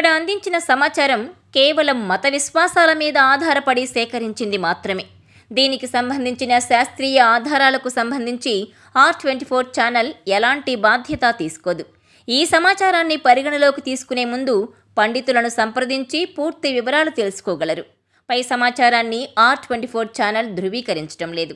ఇక్కడ అందించిన సమాచారం కేవలం మత విశ్వాసాల మీద ఆధారపడి సేకరించింది మాత్రమే. దీనికి సంబంధించిన శాస్త్రీయ ఆధారాలకు సంబంధించి R24 ఛానల్ ఎలాంటి బాధ్యత తీసుకోదు. ఈ సమాచారాన్ని పరిగణలోకి తీసుకునే ముందు పండితులను సంప్రదించి పూర్తి వివరాలు తెలుసుకోగలరు. పై సమాచారాన్ని R24 ఛానల్ ధృవీకరించడం లేదు.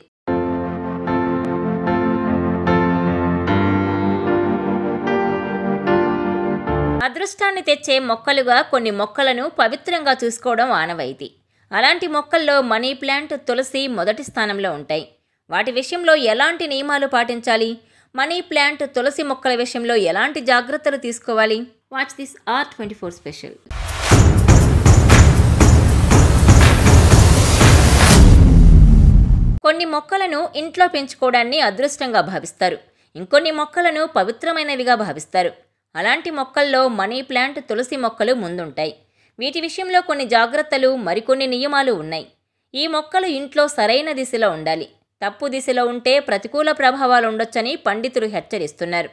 అదృష్టాన్ని తెచ్చే మొక్కలుగా కొన్ని మొక్కలను పవిత్రంగా చూసుకోవడం ఆనవాయితీ. అలాంటి మొక్కల్లో మనీ ప్లాంట్, తులసి మొదటి స్థానంలో ఉంటాయి. వాటి విషయంలో ఎలాంటి నియమాలు పాటించాలి? మనీ ప్లాంట్, తులసి మొక్కల విషయంలో ఎలాంటి జాగ్రత్తలు తీసుకోవాలి? Watch this R24 special. కొన్ని మొక్కలను ఇంట్లో పెంచుకోవడాన్ని అదృష్టంగా భావిస్తారు. ఇంకొన్ని మొక్కలను పవిత్రమైనవిగా భావిస్తారు. అలాంటి మొక్కల్లో మనీ ప్లాంట్, తులసి మొక్కలు ముందుంటాయి. వీటి విషయంలో కొన్ని జాగ్రత్తలు, మరికొన్ని నియమాలు ఉన్నాయి. ఈ మొక్కలు ఇంట్లో సరైన దిశలో ఉండాలి. తప్పు దిశలో ఉంటే ప్రతికూల ప్రభావాలు ఉండొచ్చని పండితులు హెచ్చరిస్తున్నారు.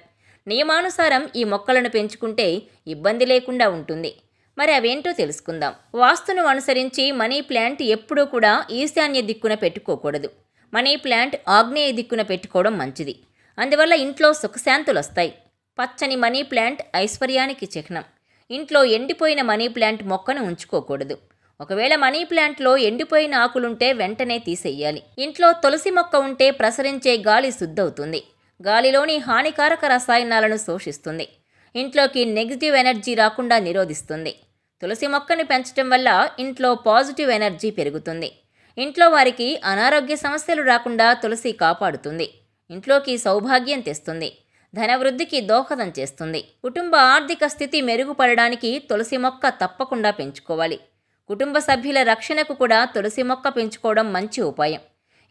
నియమానుసారం ఈ మొక్కలను పెంచుకుంటే ఇబ్బంది లేకుండా ఉంటుంది. మరి అవేంటో తెలుసుకుందాం. వాస్తును అనుసరించి మనీ ప్లాంట్ ఎప్పుడూ కూడా ఈశాన్య దిక్కున పెట్టుకోకూడదు. మనీ ప్లాంట్ ఆగ్నేయ దిక్కున పెట్టుకోవడం మంచిది. అందువల్ల ఇంట్లో సుఖశాంతులు వస్తాయి. పచ్చని మనీ ప్లాంట్ ఐశ్వర్యానికి చిహ్నం. ఇంట్లో ఎండిపోయిన మనీ ప్లాంట్ మొక్కను ఉంచుకోకూడదు. ఒకవేళ మనీ ప్లాంట్లో ఎండిపోయిన ఆకులుంటే వెంటనే తీసేయాలి. ఇంట్లో తులసి మొక్క ఉంటే ప్రసరించే గాలి శుద్ధవుతుంది. గాలిలోని హానికారక రసాయనాలను శోషిస్తుంది. ఇంట్లోకి నెగిటివ్ ఎనర్జీ రాకుండా నిరోధిస్తుంది. తులసి మొక్కని పెంచడం వల్ల ఇంట్లో పాజిటివ్ ఎనర్జీ పెరుగుతుంది. ఇంట్లో వారికి అనారోగ్య సమస్యలు రాకుండా తులసి కాపాడుతుంది. ఇంట్లోకి సౌభాగ్యం తెస్తుంది. ధనవృద్ధికి దోహదం చేస్తుంది. కుటుంబ ఆర్థిక స్థితి మెరుగుపడడానికి తులసి మొక్క తప్పకుండా పెంచుకోవాలి. కుటుంబ సభ్యుల రక్షణకు కూడా తులసి మొక్క పెంచుకోవడం మంచి ఉపాయం.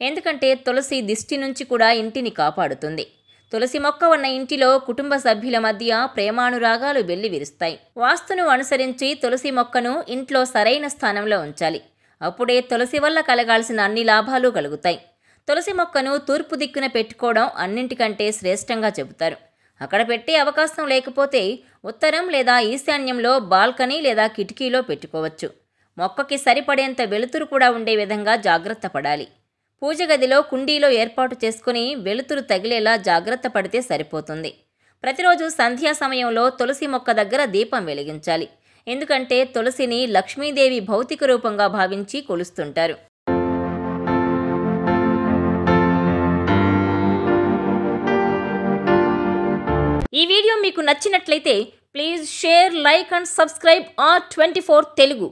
ఎందుకంటే తులసి దిష్టి నుంచి కూడా ఇంటిని కాపాడుతుంది. తులసి మొక్క ఉన్న ఇంటిలో కుటుంబ సభ్యుల మధ్య ప్రేమానురాగాలు వెల్లివిరుస్తాయి. వాస్తును అనుసరించి తులసి మొక్కను ఇంట్లో సరైన స్థానంలో ఉంచాలి. అప్పుడే తులసి వల్ల కలగాల్సిన అన్ని లాభాలు కలుగుతాయి. తులసి మొక్కను తూర్పు దిక్కున పెట్టుకోవడం అన్నింటికంటే శ్రేష్టంగా చెబుతారు. అక్కడ పెట్టే అవకాశం లేకపోతే ఉత్తరం లేదా ఈశాన్యంలో బాల్కనీ లేదా కిటికీలో పెట్టుకోవచ్చు. మొక్కకి సరిపడేంత వెలుతురు కూడా ఉండే విధంగా జాగ్రత్త పడాలి. పూజ గదిలో కుండీలో ఏర్పాటు చేసుకుని వెలుతురు తగిలేలా జాగ్రత్త పడితే సరిపోతుంది. ప్రతిరోజు సంధ్యా సమయంలో తులసి మొక్క దగ్గర దీపం వెలిగించాలి. ఎందుకంటే తులసిని లక్ష్మీదేవి భౌతిక రూపంగా భావించి కొలుస్తుంటారు. ఈ వీడియో మీకు నచ్చినట్లయితే please share, like and subscribe R24 Telugu.